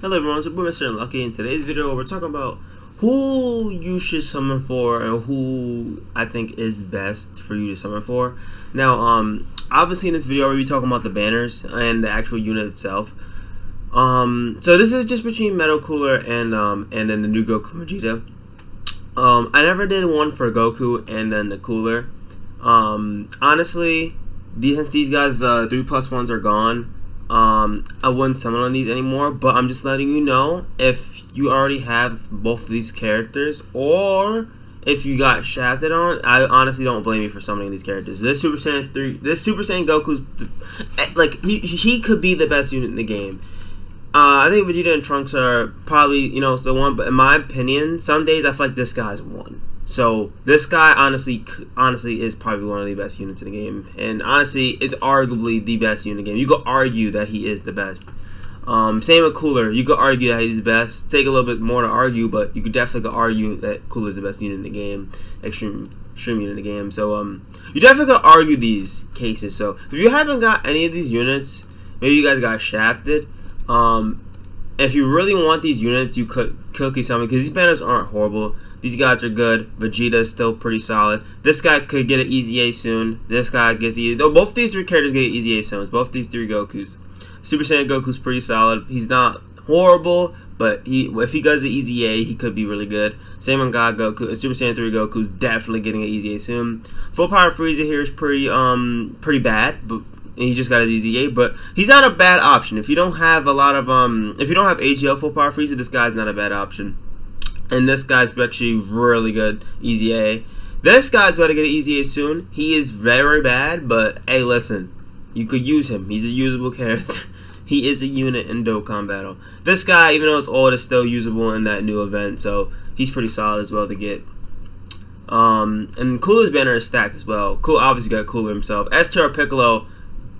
Hello everyone, it's Mr. Unlucky. In today's video, we're talking about who you should summon for and who I think is best for you to summon for. Now, obviously in this video, we'll be talking about the banners and the actual unit itself. So this is just between Metal Cooler and then the new Goku Vegeta. I never did one for Goku and then the Cooler. Honestly, since these guys 3+1s are gone, I wouldn't summon on these anymore, but I'm just letting you know if you already have both of these characters or if you got shafted on. I honestly don't blame you for summoning these characters. This Super Saiyan Goku's like he could be the best unit in the game. I think Vegeta and Trunks are probably still one, but in my opinion, some days I feel like this guy's one. So this guy honestly is probably one of the best units in the game, and honestly is arguably the best unit in the game. You could argue that he is the best. Same with Cooler. You could argue that he's the best. Take a little bit more to argue, but you could definitely argue that Cooler is the best unit in the game, extreme unit in the game. So you definitely could argue these cases. So if you haven't got any of these units, maybe you guys got shafted. If you really want these units, you could cookie summon because these banners aren't horrible. These guys are good. Vegeta is still pretty solid. This guy could get an easy A soon. This guy gets easy. Though both these three characters get easy A soon. Both these three Gokus. Super Saiyan Goku's pretty solid. He's not horrible, but if he does an easy A, he could be really good. Same with God Goku. And Super Saiyan 3 Goku's definitely getting an easy A soon. Full Power Frieza here is pretty bad, but he just got an easy A. But he's not a bad option. If you don't have a lot of if you don't have AGL Full Power Frieza, this guy's not a bad option. And this guy's actually really good, easy A. This guy's about to get an easy A soon. He is very bad, but hey, listen, you could use him. He's a usable character. He is a unit in Dokkan Battle. This guy, even though it's old, is still usable in that new event, so he's pretty solid as well to get. And Cooler's banner is stacked as well. Cool, obviously got Cooler himself. Str Piccolo,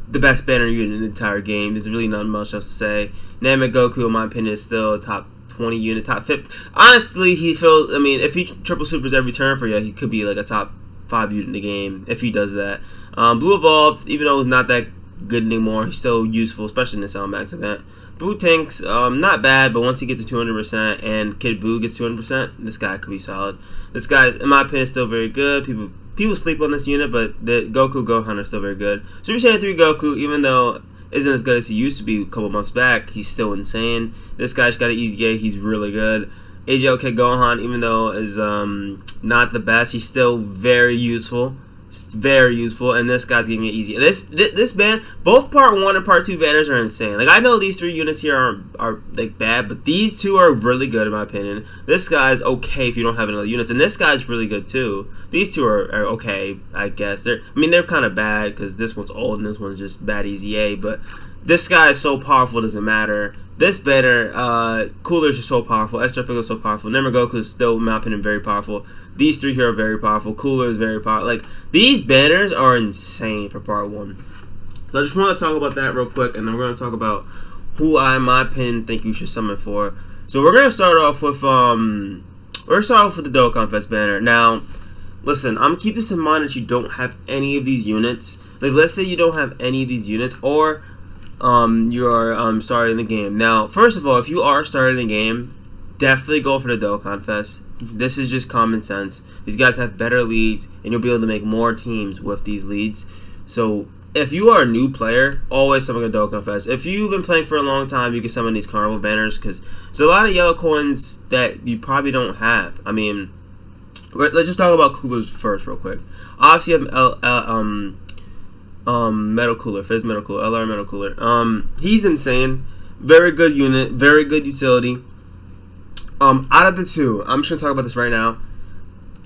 the best banner unit in the entire game. There's really not much else to say. Namek Goku, in my opinion, is still a top 20 unit, top 50. Honestly, he feels. I mean, if he triple supers every turn for you, he could be like a top 5 unit in the game if he does that. Blue Evolved, even though he's not that good anymore, he's still useful, especially in the Sound Max event. Blue Tanks, not bad, but once he gets to 200% and Kid Buu gets 200%, this guy could be solid. This guy, in my opinion, is still very good. People sleep on this unit, but the Goku Gohan are still very good. Super Saiyan 3 Goku, even though isn't as good as he used to be a couple months back, he's still insane. This guy's got an easy A, he's really good. Agl Gohan, even though is not the best, he's still very useful. Very useful, and this guy's getting it easy. This band, both part 1 and part 2 banners are insane. Like, I know these 3 units here are like bad, but these 2 are really good in my opinion. This guy's okay if you don't have any other units, and this guy's really good too. These 2 are okay, I guess. They're kind of bad because this one's old and this one's just bad easy A. But this guy is so powerful, it doesn't matter. This banner, Coolers are so powerful. Str Piccolo is so powerful. Goku is still, in my opinion, very powerful. These 3 here are very powerful. Cooler is very powerful. Like, these banners are insane for part 1. So I just want to talk about that real quick, and then we're going to talk about who I, in my opinion, think you should summon for. So we're going to start off with the Dokkan Fest banner. Now, listen, I'm keeping this in mind that you don't have any of these units. Like, let's say you don't have any of these units, or you're starting the game. Now, first of all, if you are starting the game, definitely go for the Dokkan Fest. This is just common sense. These guys have better leads, and you'll be able to make more teams with these leads. So if you are a new player, always summon a Dokkan Fest. If you've been playing for a long time, you can summon these Carnival banners because there's a lot of yellow coins that you probably don't have. I mean, let's just talk about Coolers first real quick. Obviously, you have Metal Cooler, Fizz Metal Cooler, LR Metal Cooler. He's insane. Very good unit, very good utility. Out of the 2, I'm just gonna talk about this right now.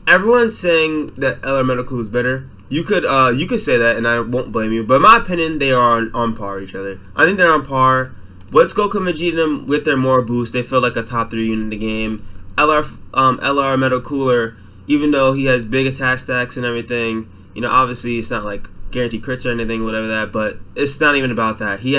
Everyone's saying that LR Metal Cooler is better. You could say that, and I won't blame you. But in my opinion, they are on par with each other. I think they're on par. What's Goku Vegeta with their more boost? They feel like a top 3 unit in the game. LR Metal Cooler, even though he has big attack stacks and everything, obviously it's not like guaranteed crits or anything, whatever that. But it's not even about that. He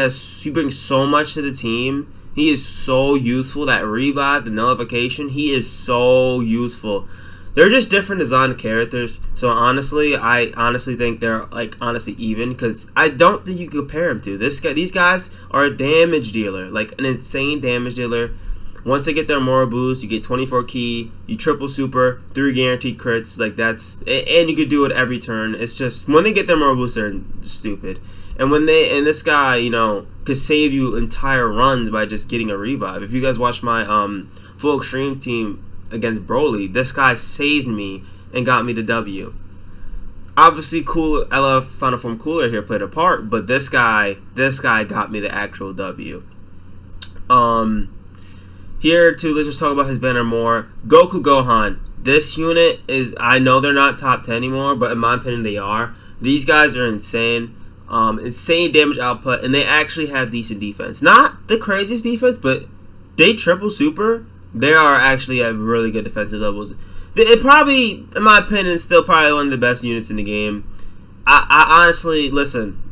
brings so much to the team. He is so useful. That revive, the nullification, he is so useful. They're just different design characters. So honestly, I honestly think they're like honestly even, because I don't think you can compare them to this guy. These guys are a damage dealer, like an insane damage dealer. Once they get their Mora boost, you get 24 key, you triple super, 3 guaranteed crits, like that's, and you could do it every turn. It's just, when they get their Mora boost, they're stupid. And when they, and this guy, you know, could save you entire runs by just getting a revive. If you guys watch my full extreme team against Broly, this guy saved me and got me the W. Obviously, cool, I love Final Form Cooler here played a part, but this guy got me the actual W. Here too, let's just talk about his banner more. Goku Gohan. This unit is, I know they're not top 10 anymore, but in my opinion they are. These guys are insane. Insane damage output, and they actually have decent defense. Not the craziest defense, but they triple super. They are actually at really good defensive levels. It probably, in my opinion, still probably one of the best units in the game. I honestly, listen,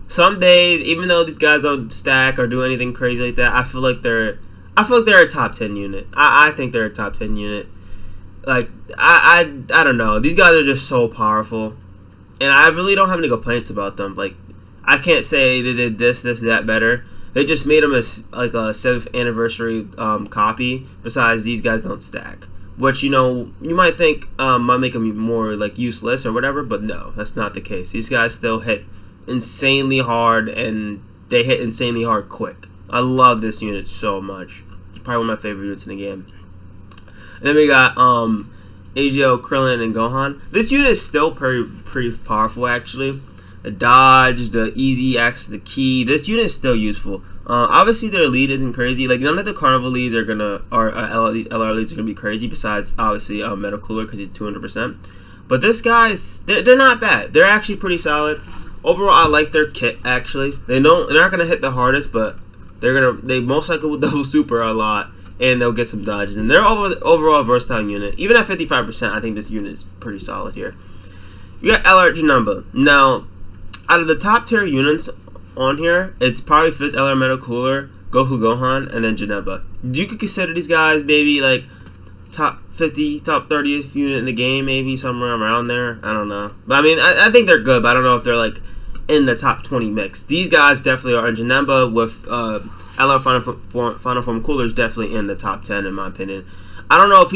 some days, even though these guys don't stack or do anything crazy like that, I feel like they're a top 10 unit. I think they're a top 10 unit. Like, I don't know. These guys are just so powerful. And I really don't have any complaints about them. Like, I can't say they did this, that better. They just made them as like a 7th anniversary copy. Besides, these guys don't stack. Which, you know, you might think might make them more like useless or whatever. But no, that's not the case. These guys still hit insanely hard, and they hit insanely hard quick. I love this unit so much. Probably one of my favorite units in the game. And then we got Agl Krillin and Gohan. This unit is still pretty powerful actually. The dodge, the easy access to the key. This unit is still useful. Obviously their lead isn't crazy. Like none of the carnival leads are gonna, or these LR leads are gonna be crazy. Besides obviously Metal Cooler because he's 200%. But this guy's, they're not bad. They're actually pretty solid. Overall, I like their kit actually. They're not gonna hit the hardest, but they most likely will double super a lot, and they'll get some dodges. And they're overall versatile unit. Even at 55%, I think this unit is pretty solid here. You got LR Janemba. Now, out of the top tier units on here, it's probably Fizz, LR Metal Cooler, Goku Gohan, and then Janemba. You could consider these guys maybe like top 50, top 30th unit in the game, maybe somewhere around there. I don't know. But I mean, I think they're good, but I don't know if they're like in the top 20 mix. These guys definitely are. And Janemba with LR Final Form Cooler is definitely in the top 10 in my opinion. I don't know if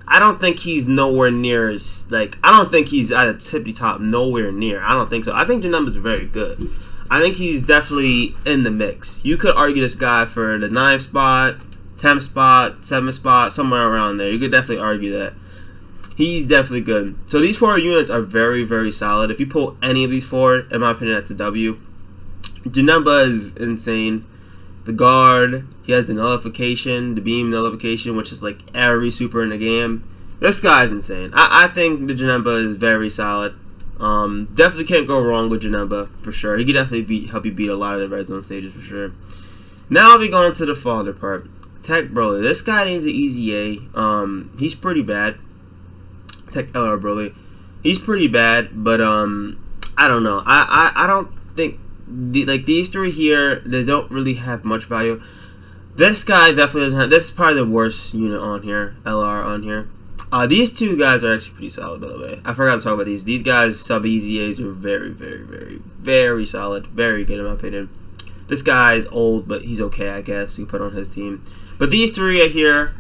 I don't think he's nowhere near as, like, I don't think he's at a tippy top, nowhere near. I don't think so. I think Janemba's very good. I think he's definitely in the mix. You could argue this guy for the 9th spot, 10th spot, 7th spot, somewhere around there. You could definitely argue that. He's definitely good. So these 4 units are very, very solid. If you pull any of these 4, in my opinion, that's a W. Janemba is insane. The guard, he has the nullification, the beam nullification, which is like every super in the game. This guy's insane. I think the Janemba is very solid. Definitely can't go wrong with Janemba, for sure. He could definitely help you beat a lot of the red zone stages, for sure. Now we go into the father part. Tech Broly. This guy needs an easy A. He's pretty bad. Tech LR Broly. He's pretty bad, but I don't know. I don't think these 3 here, they don't really have much value. This guy definitely doesn't have. This is probably the worst unit on here. LR on here. These 2 guys are actually pretty solid, by the way. I forgot to talk about these. These guys sub easy A's are very, very, very, very solid. Very good in my opinion. This guy is old, but he's okay, I guess. You can put on his team. But these 3 are here.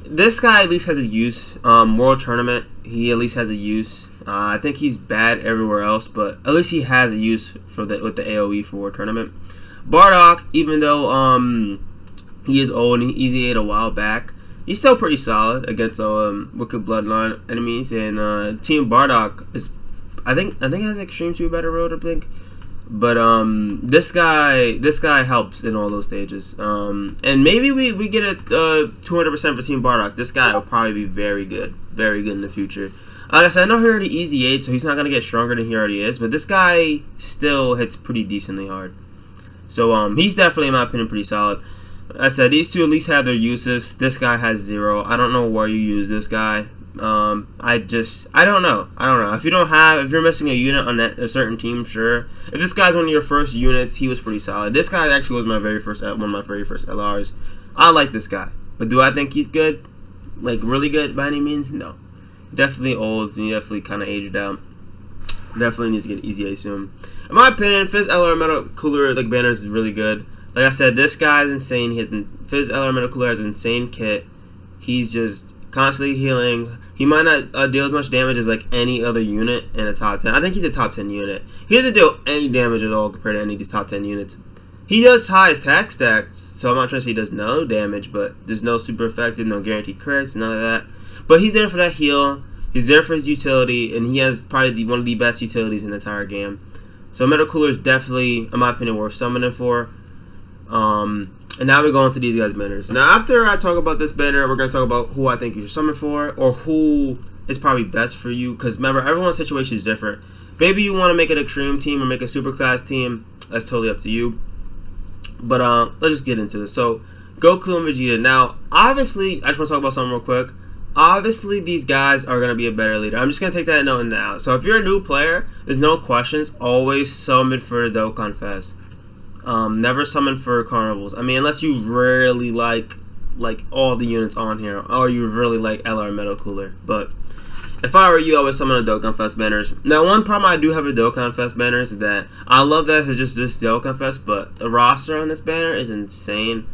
This guy at least has a use. World Tournament, he at least has a use. I think he's bad everywhere else, but at least he has a use for with the AoE for World Tournament. Bardock, even though he is old and he easy ate a while back, he's still pretty solid against Wicked Bloodline enemies. And Team Bardock is, I think has Extreme 2 better road, I think. But this guy helps in all those stages. And maybe we get a 200% for Team Bardock. This guy will probably be very good in the future. Like I said, I know he already easy 8, so he's not gonna get stronger than he already is. But this guy still hits pretty decently hard. So he's definitely, in my opinion, pretty solid. I said these 2 at least have their uses. This guy has 0. I don't know why you use this guy. I don't know. If you're missing a unit on a certain team, sure. If this guy's one of your first units, he was pretty solid. This guy actually was one of my very first LRs. I like this guy, but do I think he's good? Like really good by any means? No. Definitely old, and he definitely kind of aged out. Definitely needs to get EZA soon. In my opinion, Fizz LR Metal Cooler like banner is really good. Like I said, this guy is insane. Fizz LR Metal Cooler has an insane kit. He's just constantly healing. He might not deal as much damage as like any other unit in a top 10. I think he's a top 10 unit. He doesn't deal any damage at all compared to any of these top 10 units. He does high attack stats, so I'm not trying to say he does no damage, but there's no super effective, no guaranteed crits, none of that. But he's there for that heal. He's there for his utility, and he has probably one of the best utilities in the entire game. So Metal Cooler is definitely, in my opinion, worth summoning for. And now we go into these guys' banners. Now, after I talk about this banner, we're going to talk about who I think you should summon for, or who is probably best for you. Because remember, everyone's situation is different. Maybe you want to make an extreme team or make a super class team. That's totally up to you. But let's just get into this. So, Goku and Vegeta. Now, obviously, I just want to talk about something real quick. Obviously, these guys are going to be a better leader. I'm just going to take that note now. So, if you're a new player, there's no questions. Always summon for the Dokkan Fest. Never summon for carnivals. I mean, unless you really like all the units on here, or you really like LR Metal Cooler. But if I were you, I would summon a Dokkan Fest banners. Now, one problem I do have with Dokkan Fest banners is that I love that it's just this Dokkan Fest, but the roster on this banner is insane.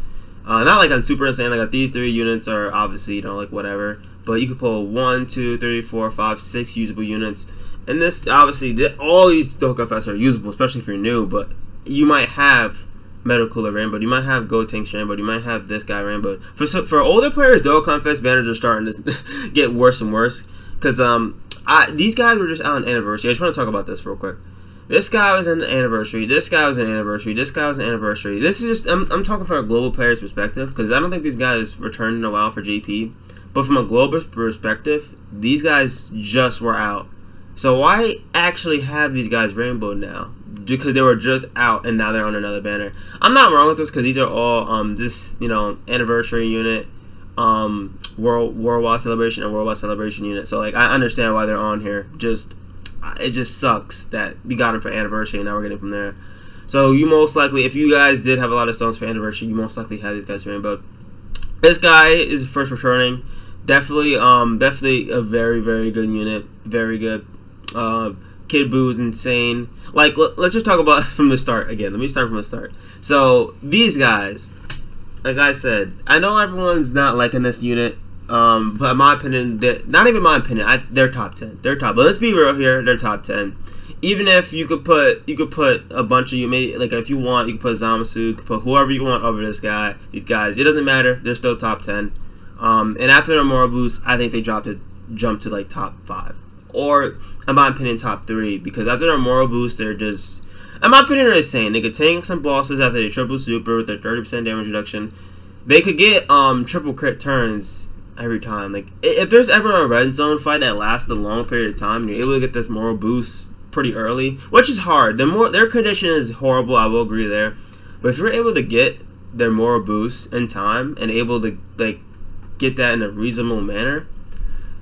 Not like I'm super insane. Like these 3 units are obviously, you know, like whatever. But you could pull 1, 2, 3, 4, 5, 6 usable units. And this obviously all these Dokkan Fests are usable, especially if you're new. But you might have Metal Cooler Rainbow, you might have Gotenks Rainbow, you might have this guy Rainbow. For older players, Dokkan Fest banners are starting to get worse and worse. Because these guys were just out on anniversary. I just want to talk about this real quick. This guy was an anniversary. This guy was an anniversary. This guy was an anniversary. This is just I'm talking from a global player's perspective, because I don't think these guys returned in a while for JP. But from a global perspective, these guys just were out. So why actually have these guys Rainbow now? Because they were just out and now they're on another banner. I'm not wrong with this, because these are all this, you know, anniversary unit, worldwide celebration and worldwide celebration unit. So like I understand why they're on here. It just sucks that we got them for anniversary and now we're getting from there. So you most likely, if you guys did have a lot of stones for anniversary, you most likely have these guys Rainbow. This guy is first returning. Definitely a very, very good unit. Very good. Kid Buu is insane. Like, let's just talk about from the start again. Let me start from the start. So these guys, like I said, I know everyone's not liking this unit, but in my opinion, not even my opinion, they're top 10. They're top. But let's be real here, they're top 10. Even if you could put a bunch of you, maybe like if you want, you could put Zamasu, you could put whoever you want over this guy. These guys, it doesn't matter. They're still top 10. And after the moral boost, I think they jumped to like top 5. Or, in my opinion, top 3. Because after their moral boost, they're just, in my opinion, they're insane. They could tank some bosses after they triple super with their 30% damage reduction. They could get triple crit turns every time. Like, if there's ever a red zone fight that lasts a long period of time, you're able to get this moral boost pretty early, which is hard. Their condition is horrible, I will agree there. But if you're able to get their moral boost in time and able to like get that in a reasonable manner,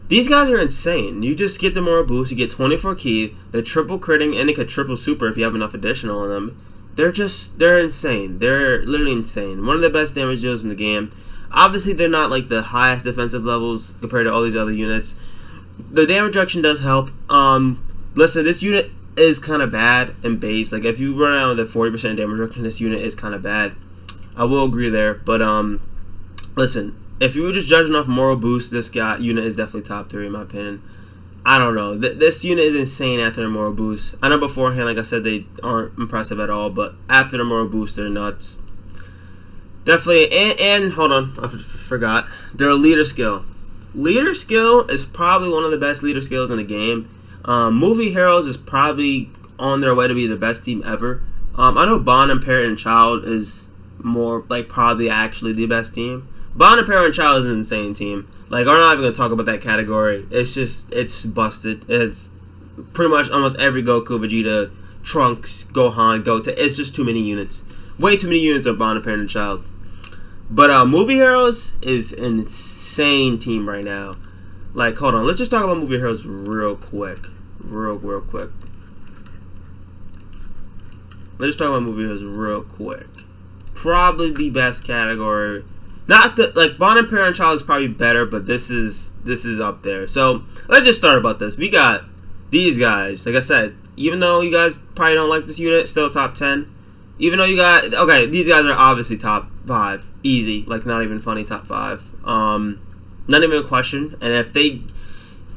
these guys are insane. You just get the moral boost, you get 24 key, the triple critting, and they could triple super if you have enough additional on them. They're insane. They're literally insane. One of the best damage deals in the game. Obviously, they're not like the highest defensive levels compared to all these other units. The damage reduction does help. Listen, this unit is kind of bad in base. Like, if you run out with a 40% damage reduction, this unit is kind of bad. I will agree there. But, listen, if you were just judging off moral boost, this unit is definitely top 3 in my opinion. I don't know. This unit is insane after the moral boost. I know beforehand, like I said, they aren't impressive at all. But after the moral boost, they're nuts. Definitely. And hold on. I forgot. Their leader skill. Leader skill is probably one of the best leader skills in the game. Movie Heroes is probably on their way to be the best team ever. I know Bond and Parent and Child is more like probably actually the best team. Bond and Parent and Child is an insane team. Like, I'm not even going to talk about that category. It's busted. It's pretty much almost every Goku, Vegeta, Trunks, Gohan, Goten. It's just too many units. Way too many units of Bond and Parent and Child. But Movie Heroes is an insane team right now. Like, hold on. Let's just talk about Movie Heroes real quick. Real quick. Let's just talk about Movie Heroes real quick. Probably the best category. Not that like Bond and Parent Child is probably better, but this is up there. So let's just start about this. We got these guys. Like I said, even though you guys probably don't like this unit, still top 10. Even though you got these guys are obviously top 5, easy. Like not even funny, top 5. Not even a question. And if they,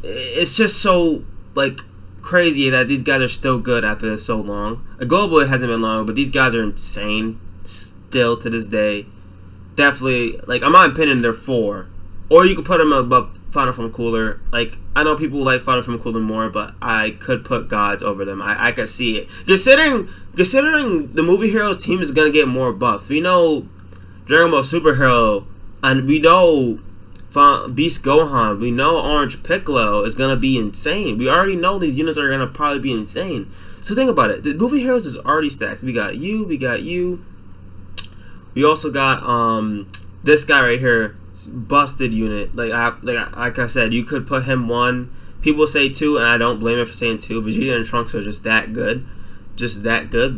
it's just so like crazy that these guys are still good after this so long. A global it hasn't been long, but these guys are insane still to this day. Definitely, like, in my opinion, they're 4. Or you could put them above Final Form Cooler. Like, I know people like Final Form Cooler more, but I could put gods over them. I could see it. Considering the movie heroes team is going to get more buffs. We know Dragon Ball Superhero, and we know Beast Gohan, we know Orange Piccolo is going to be insane. We already know these units are going to probably be insane. So think about it. The movie heroes is already stacked. We got you. We also got this guy right here, busted unit. Like I said, you could put him 1. People say 2, and I don't blame him for saying 2. Vegeta and Trunks are just that good.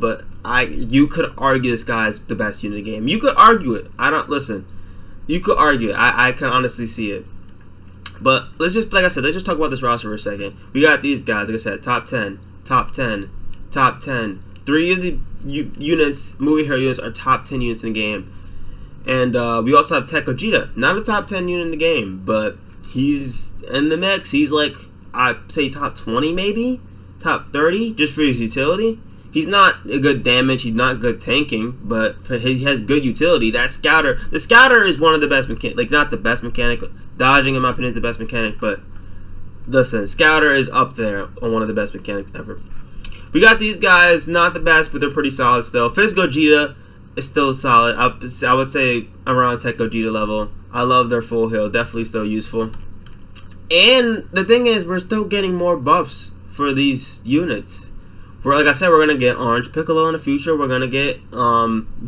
But you could argue this guy's the best unit in the game. You could argue it. You could argue it. I can honestly see it. But let's just, like I said, let's just talk about this roster for a second. We got these guys, like I said, top 10. 3 of the units, movie hero units, are top 10 units in the game. And we also have Tech Vegeta. Not a top 10 unit in the game, but he's in the mix. He's like, I'd say top 20 maybe? Top 30, just for his utility. He's not a good damage, he's not good tanking, but he has good utility. That Scouter, the Scouter is one of the best mechanics, like not the best mechanic. Dodging, in my opinion, is the best mechanic, but listen, Scouter is up there on one of the best mechanics ever. We got these guys, not the best, but they're pretty solid still. Fizz Gogeta is still solid. I would say around Tech Gogeta level. I love their full heal, definitely still useful. And the thing is, we're still getting more buffs for these units. Like I said, we're gonna get Orange Piccolo in the future. We're gonna get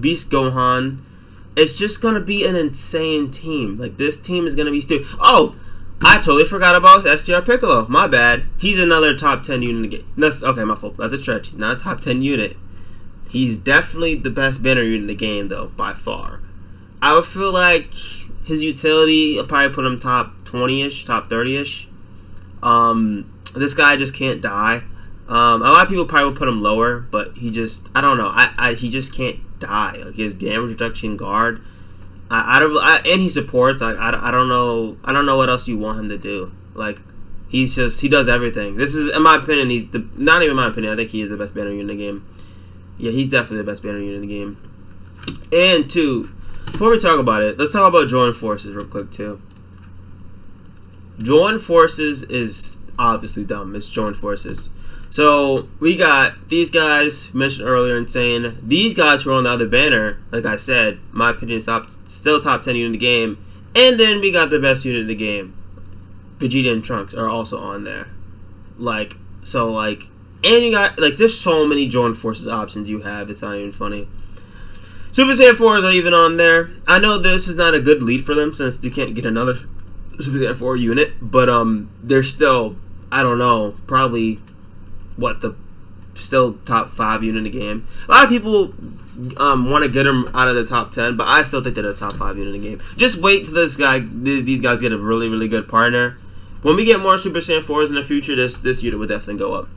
Beast Gohan. It's just gonna be an insane team. Like this team is gonna be stupid. Oh, I totally forgot about Str Piccolo. My bad. He's another top 10 unit in the game. That's okay, my fault. That's a stretch. He's not a top 10 unit. He's definitely the best banner unit in the game, though, by far. I would feel like his utility, I'll probably put him top 20-ish, top 30-ish. This guy just can't die. A lot of people probably would put him lower, but he just, I don't know. He just can't die. Like his damage reduction guard. And he supports. Like I don't know. I don't know what else you want him to do. Like he does everything. This is, in my opinion, not even my opinion. I think he is the best banner unit in the game. Yeah, he's definitely the best banner unit in the game. And 2, before we talk about it, let's talk about Join Forces real quick too. Join Forces is obviously dumb. It's Join Forces. So we got these guys mentioned earlier and saying these guys who are on the other banner, like I said, my opinion is still top 10 unit in the game. And then we got the best unit in the game. Vegeta and Trunks are also on there. And you got, like, there's so many Join Forces options you have, it's not even funny. Super Saiyan 4s are even on there. I know this is not a good lead for them since you can't get another Super Saiyan 4 unit, but they're still, I don't know, probably still top 5 unit in the game. A lot of people want to get them out of the top 10, but I still think they're the top 5 unit in the game. Just wait till these guys get a really, really good partner. When we get more Super Saiyan 4s in the future, this unit would definitely go up.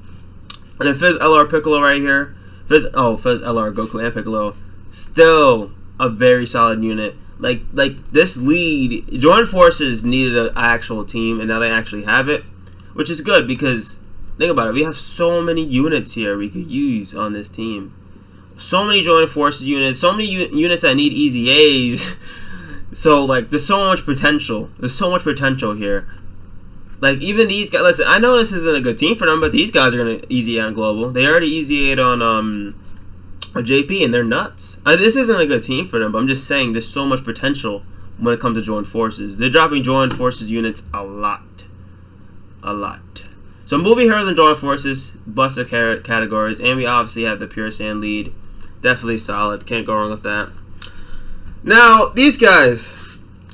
And then Fizz LR Piccolo right here. Fizz LR Goku and Piccolo. Still a very solid unit. Like this lead, Join Forces needed an actual team, and now they actually have it, which is good because think about it. We have so many units here we could use on this team. So many Join Forces units. So many units that need easy A's. So like, there's so much potential. There's so much potential here. Like, even these guys, listen, I know this isn't a good team for them, but these guys are going to easy A on Global. They already easy A'd on JP, and they're nuts. This isn't a good team for them, but I'm just saying there's so much potential when it comes to Join Forces. They're dropping Join Forces units a lot. A lot. So, movie heroes and Join Forces, busted categories, and we obviously have the Pure Saiyan lead. Definitely solid. Can't go wrong with that. Now, these guys,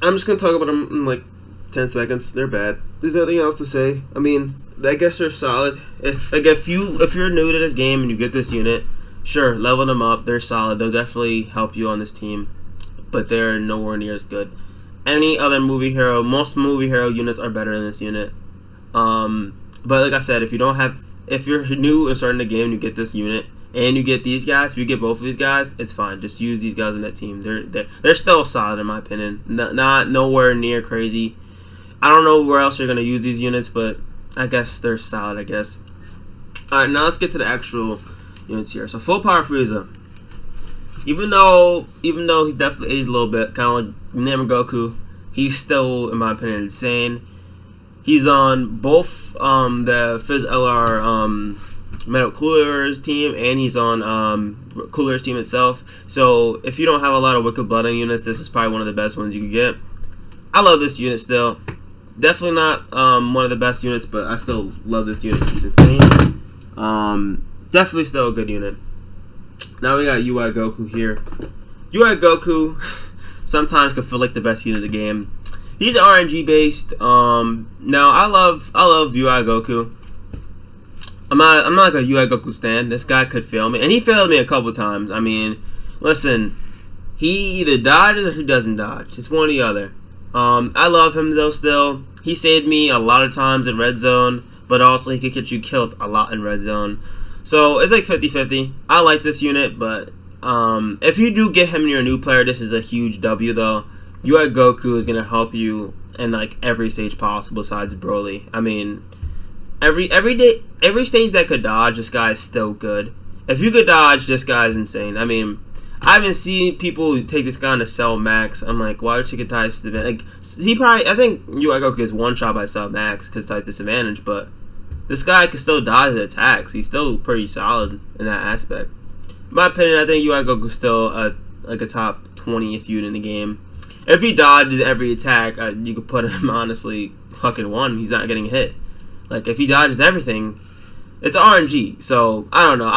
I'm just going to talk about them in like 10 seconds. They're bad. There's nothing else to say. I mean, I guess they're solid. If you're new to this game and you get this unit, sure, level them up. They're solid. They'll definitely help you on this team, but they're nowhere near as good. any other movie hero. Most movie hero units are better than this unit. But like I said, if you're new and starting the game and you get this unit and you get these guys, if you get both of these guys, it's fine. Just use these guys in that team. They're still solid in my opinion. Not nowhere near crazy. I don't know where else you're gonna use these units, but I guess they're solid. I guess. All right, now let's get to the actual units here. So full power Frieza. Even though he's definitely aged a little bit, kind of like Name Goku, he's still, in my opinion, insane. He's on both the Fizz LR Metal Coolers team, and he's on Coolers team itself. So if you don't have a lot of Wicked Blood units, this is probably one of the best ones you could get. I love this unit still. Definitely not one of the best units, but I still love this unit. He's insane. Definitely still a good unit. Now we got UI Goku here. UI Goku sometimes can feel like the best unit of the game. He's RNG based. Now I love UI Goku. I'm not like a UI Goku stan. This guy could fail me, and he failed me a couple times. I mean, listen, he either dodges or he doesn't dodge. It's one or the other. I love him though. Still, he saved me a lot of times in red zone, but also he could get you killed a lot in red zone. So it's like 50-50. I like this unit, but if you do get him and you're a new player, this is a huge W though. UI Goku is gonna help you in like every stage possible besides Broly. I mean, every stage that could dodge, this guy is still good. If you could dodge, this guy is insane. I mean, I haven't seen people take this guy on to Cell Max. I'm like, why would you get type disadvantage? Like, I think UI Goku gets one shot by Cell Max because type disadvantage, but this guy can still dodge the attacks. He's still pretty solid in that aspect. In my opinion, I think UI Goku's still like a top 20th unit in the game. If he dodges every attack, you could put him honestly fucking 1. He's not getting hit. Like if he dodges everything, it's RNG. So I don't know.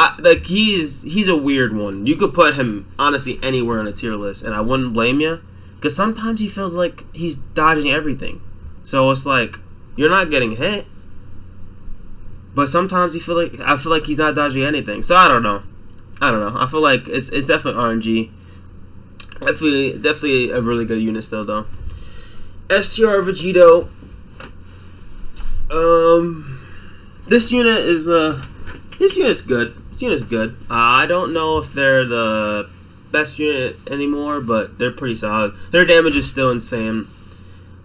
He's a weird one. You could put him honestly anywhere on a tier list, and I wouldn't blame you, because sometimes he feels like he's dodging everything. So it's like you're not getting hit, but sometimes I feel like he's not dodging anything. So I don't know. I feel like it's definitely RNG. Definitely a really good unit still though. Str Vegito. This unit's good. This unit's good. I don't know if they're the best unit anymore, but they're pretty solid. Their damage is still insane.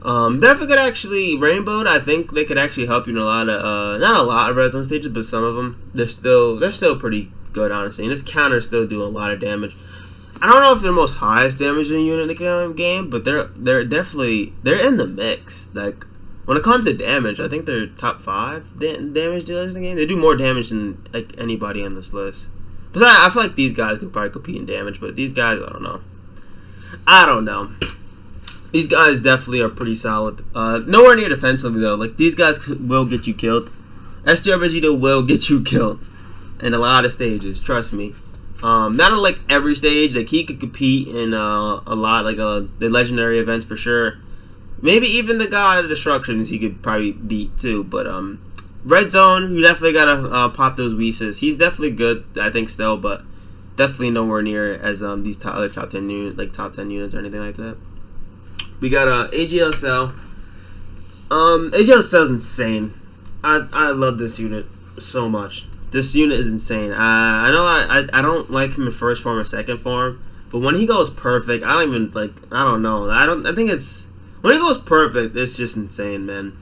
Definitely could actually rainbowed. I think they could actually help you in a lot of not a lot of red zone stages, but some of them they're still pretty good, honestly. And this counter still doing a lot of damage. I don't know if they're the most highest damaging unit in the game, but they're definitely in the mix. Like when it comes to damage, I think they're top 5 damage dealers in the game. They do more damage than like anybody on this list. But I feel like these guys could probably compete in damage, but these guys, I don't know. These guys definitely are pretty solid. Nowhere near defensively though. Like these guys will get you killed. Str Vegito will get you killed in a lot of stages. Trust me. Not on like every stage. Like he could compete in a lot, like the legendary events for sure. Maybe even the God of Destructions he could probably beat too. But red zone, you definitely gotta pop those Weeses. He's definitely good, I think still, but definitely nowhere near as these other top 10 units or anything like that. We got Agl Cell. Agl Cell's insane. I love this unit so much. This unit is insane. I know I don't like him in first form or second form, but when he goes perfect, I don't even like. I don't know. I think it's when he goes perfect, it's just insane, man.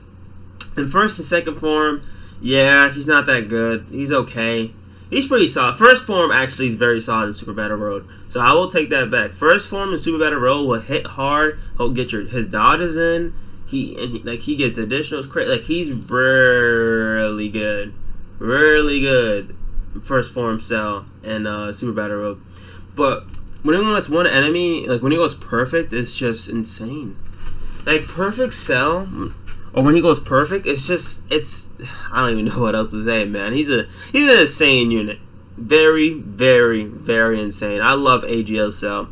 In first and second form, yeah, he's not that good. He's okay. He's pretty solid. First form actually is very solid in Super Battle Road, so I will take that back. First form in Super Battle Road will hit hard. He'll get his dodges in. He gets additional crit. Like he's really good. Really good first form Cell and Super Battle Road. But when he gets one enemy, like when he goes perfect, it's just insane. Like perfect Cell, or when he goes perfect, it's I don't even know what else to say, man. He's an insane unit. Very, very, very insane. I love Agl Cell.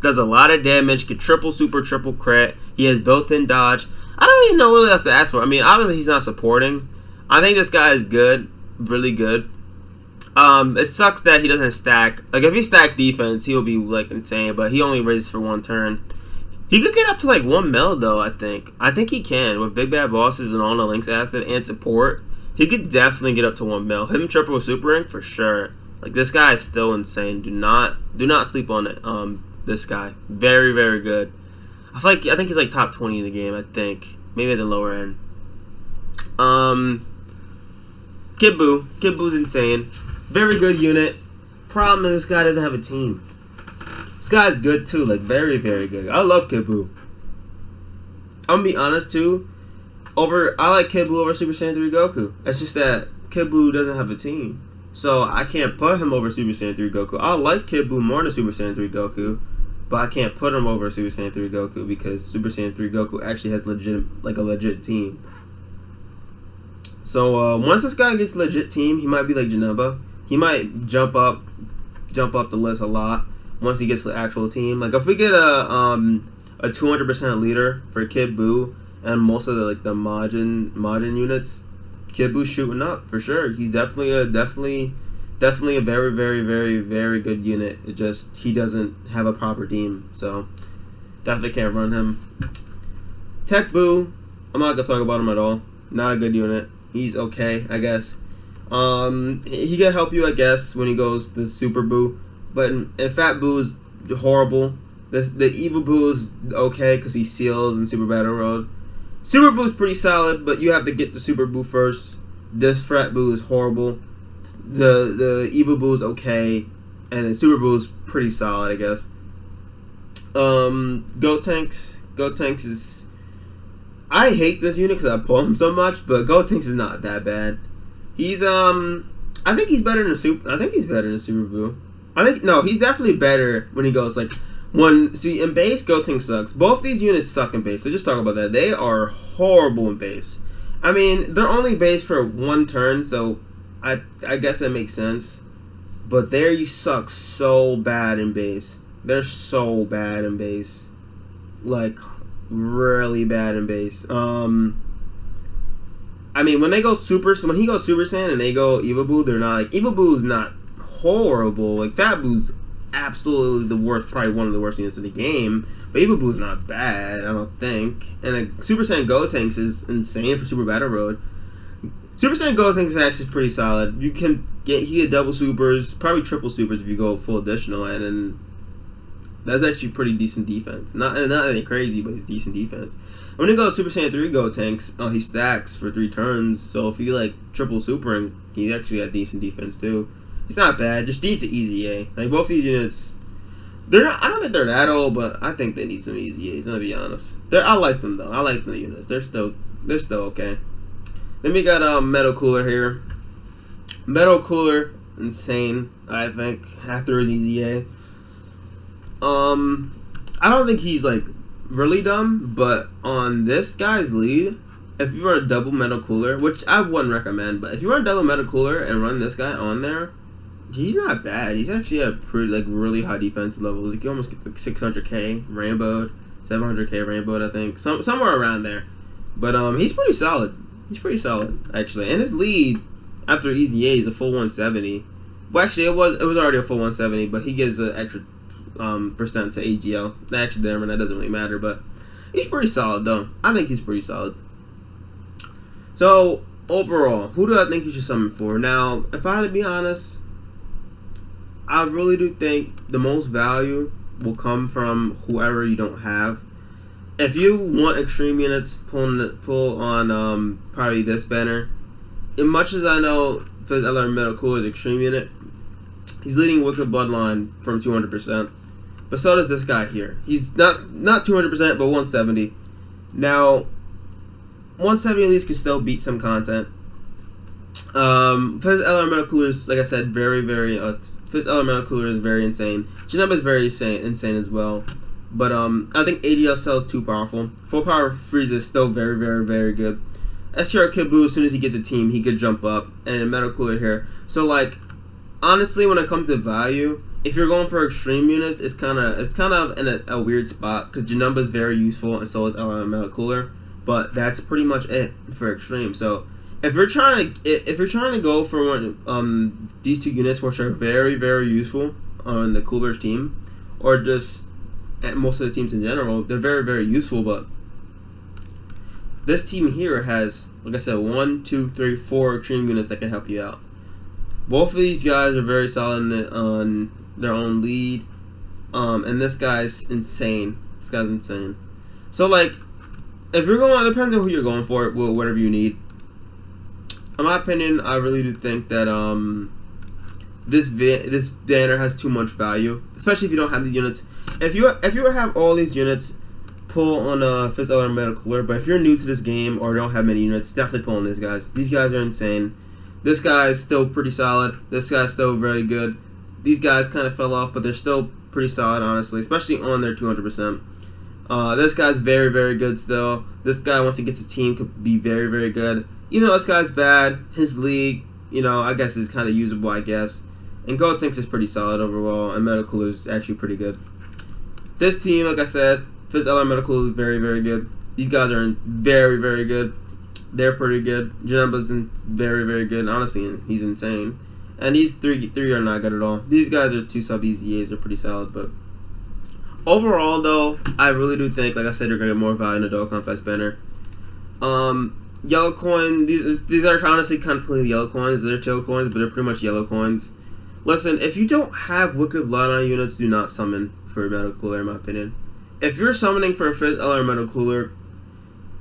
Does a lot of damage, can triple super, triple crit. He has built-in dodge. I don't even know what else to ask for. I mean, obviously he's not supporting. I think this guy is good, really good. It sucks that he doesn't stack. Like if he stacked defense, he'll be like insane, but he only raises for 1 turn. He could get up to like 1 mil though. I think he can with big bad bosses and all the links active and support. He could definitely get up to 1 mil. Him triple super rank for sure. Like this guy is still insane. Do not sleep on it. This guy very very good. I think he's like top 20 in the game. I think maybe at the lower end. Kid Boo's insane. Very good unit. Problem is this guy doesn't have a team. This guy's good too, like very, very good. I love Kid Buu. I'm gonna be honest too. I like Kid Buu over Super Saiyan 3 Goku. It's just that Kid Buu doesn't have a team. So I can't put him over Super Saiyan 3 Goku. I like Kid Buu more than Super Saiyan 3 Goku, but I can't put him over Super Saiyan 3 Goku because Super Saiyan 3 Goku actually has a legit team. So once this guy gets a legit team, he might be like Janemba. He might jump up the list a lot once he gets the actual team. Like if we get a 200% leader for Kid Buu and most of the Majin units, Kid Buu's shooting up for sure. He's definitely a very very very very good unit. It just he doesn't have a proper team, so definitely can't run him. Tech Buu, I'm not gonna talk about him at all. Not a good unit. He's okay, I guess. He can help you, I guess, when he goes to Super Buu, but Fat Boo's horrible. The Evil Boo's okay because he seals in Super Battle Road. Super Boo's pretty solid, but you have to get the Super Buu first. This Fat Buu is horrible. The Evil Boo's okay, and the Super Boo's pretty solid, I guess. Gotenks is. I hate this unit because I pull him so much, but Gotenks is not that bad. He's I think he's better than Super Buu. He's definitely better when he goes like in base. Gotenks sucks. Both these units suck in base. Let's just talk about that. They are horrible in base. I mean, they're only base for 1 turn, so I guess that makes sense. But there you suck so bad in base. They're so bad in base. Like really bad in base. I mean, when he goes Super Saiyan and they go Evil Buu, they're not like Evil Boo's not horrible. Like Fat Boo's absolutely the worst, probably one of the worst units in the game. But Evil Boo's not bad, I don't think. And Super Saiyan Gotenks is insane for Super Battle Road. Super Saiyan Gotenks is actually pretty solid. He get double supers, probably triple supers if you go full additional, and then that's actually pretty decent defense. Not anything crazy, but it's decent defense. When he goes Super Saiyan 3 Gotenks, he stacks for 3 turns. So if you like triple supering, he actually got decent defense too. He's not bad. Just needs an easy A. Like both these units, I don't think they're that old, but I think they need some easy A's. I'm gonna be honest. I like them though. I like the units. They're still okay. Then we got Metal Cooler here. Metal Cooler, insane. I think after his easy A. I don't think he's like really dumb, but on this guy's lead, if you run a double Metal Cooler, which I wouldn't recommend, but if you run a double Metal Cooler and run this guy on there, he's not bad. He's actually at pretty really high defensive levels. You can almost get like 600k rainbowed, 700k rainbowed, I think, somewhere around there. But he's pretty solid. He's pretty solid actually, and his lead after easy A is a full 170. Well, actually, it was already a full 170, but he gives an extra percent to AGL. Actually, that doesn't really matter, but he's pretty solid though. I think he's pretty solid. So overall, who do I think you should summon for? Now, if I had to be honest, I really do think the most value will come from whoever you don't have. If you want extreme units, pull on probably this banner. As much as I know Fizz LR Metal Cooler is extreme unit, he's leading Wicked Bloodline from 200%. But so does this guy here. He's not 200%, but 170. Now, 170 at least can still beat some content. Fizz LR Metal Cooler is, like I said, very, very... Fizz LR Metal Cooler is very insane. Janemba is very insane as well. But I think Agl Cell is too powerful. Full Power Frieza is still very, very, very good. STR Kid Buu, as soon as he gets a team, he could jump up. And Metal Cooler here. So, like, honestly, when it comes to value, if you're going for extreme units, it's kind of in a weird spot because Janemba is very useful and so is LR Metal Cooler. But that's pretty much it for extreme. So if you're trying to go for one these two units which are very, very useful on the Cooler's team, or just and most of the teams in general, they're very, very useful, but this team here has, like I said, 1, 2, 3, 4 extreme units that can help you out. Both of these guys are very solid on their own lead, and this guy's insane. This guy's insane. So, like, if you're going, it depends on who you're going for, whatever you need. In my opinion, I really do think that this banner has too much value, especially if you don't have these units. If you have all these units, pull on a Fist Element Metal Cooler. But if you're new to this game or don't have many units, definitely pull on these guys. These guys are insane. This guy is still pretty solid. This guy's still very good. These guys kind of fell off, but they're still pretty solid, honestly, especially on their 200%. This guy's very, very good still. This guy, once he gets his team, could be very, very good. Even though this guy's bad, his league, you know, I guess is kind of usable, I guess. And Gotenks is pretty solid overall, and Metal Cooler is actually pretty good. This team, like I said, Fist Element Metal Cooler is very, very good. These guys are very, very good. They're pretty good. Janemba's very, very good. Honestly, he's insane. And these three are not good at all. These guys are 2 sub EZAs, are pretty solid, but overall, though, I really do think, like I said, you're gonna get more value in the Dokkan Fest banner. Yellow coin. These are honestly completely yellow coins. They're tail coins, but they're pretty much yellow coins. Listen, if you don't have Wicked Bloodline units, do not summon for Metal Cooler, in my opinion. If you're summoning for a Fist Element Metal Cooler,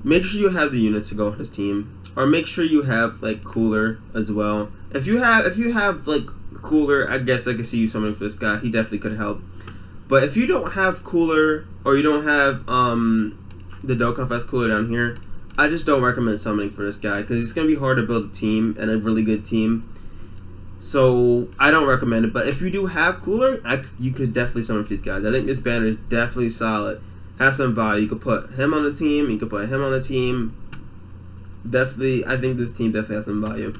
make sure you have the units to go on his team, or make sure you have like Cooler as well. If you have like Cooler, I guess I could see you summoning for this guy. He definitely could help. But if you don't have Cooler, or you don't have the Dokkan Fest Cooler down here, I just don't recommend summoning for this guy because it's gonna be hard to build a team and a really good team. So I don't recommend it. But if you do have Cooler, you could definitely summon for these guys. I think this banner is definitely solid. Has some value. You could put him on the team. You could put him on the team. Definitely, I think this team definitely has some value.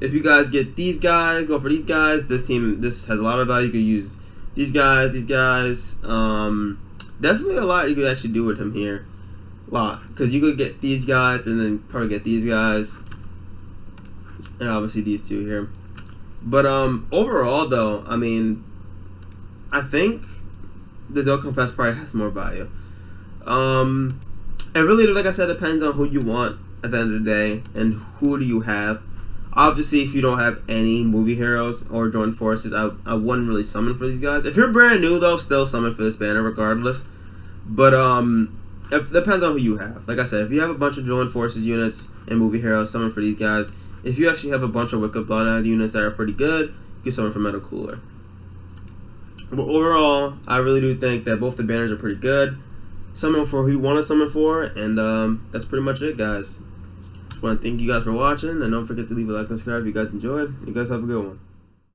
If you guys get these guys, go for these guys. This has a lot of value. You could use these guys. Definitely a lot you could actually do with him here. A lot. Because you could get these guys and then probably get these guys. And obviously these two here. But overall, though, I mean, I think the Dokkan Fest probably has more value. It really, like I said, depends on who you want at the end of the day and who do you have. Obviously, if you don't have any movie heroes or join forces, I wouldn't really summon for these guys. If you're brand new, though, still summon for this banner regardless. But it depends on who you have. Like I said, if you have a bunch of join forces units and movie heroes, summon for these guys. If you actually have a bunch of Wicked Bloodline units that are pretty good, you can summon for Metal Cooler. But overall, I really do think that both the banners are pretty good. Summon for who you want to summon for, and that's pretty much it, guys. Just want to thank you guys for watching, and don't forget to leave a like and subscribe if you guys enjoyed. You guys have a good one.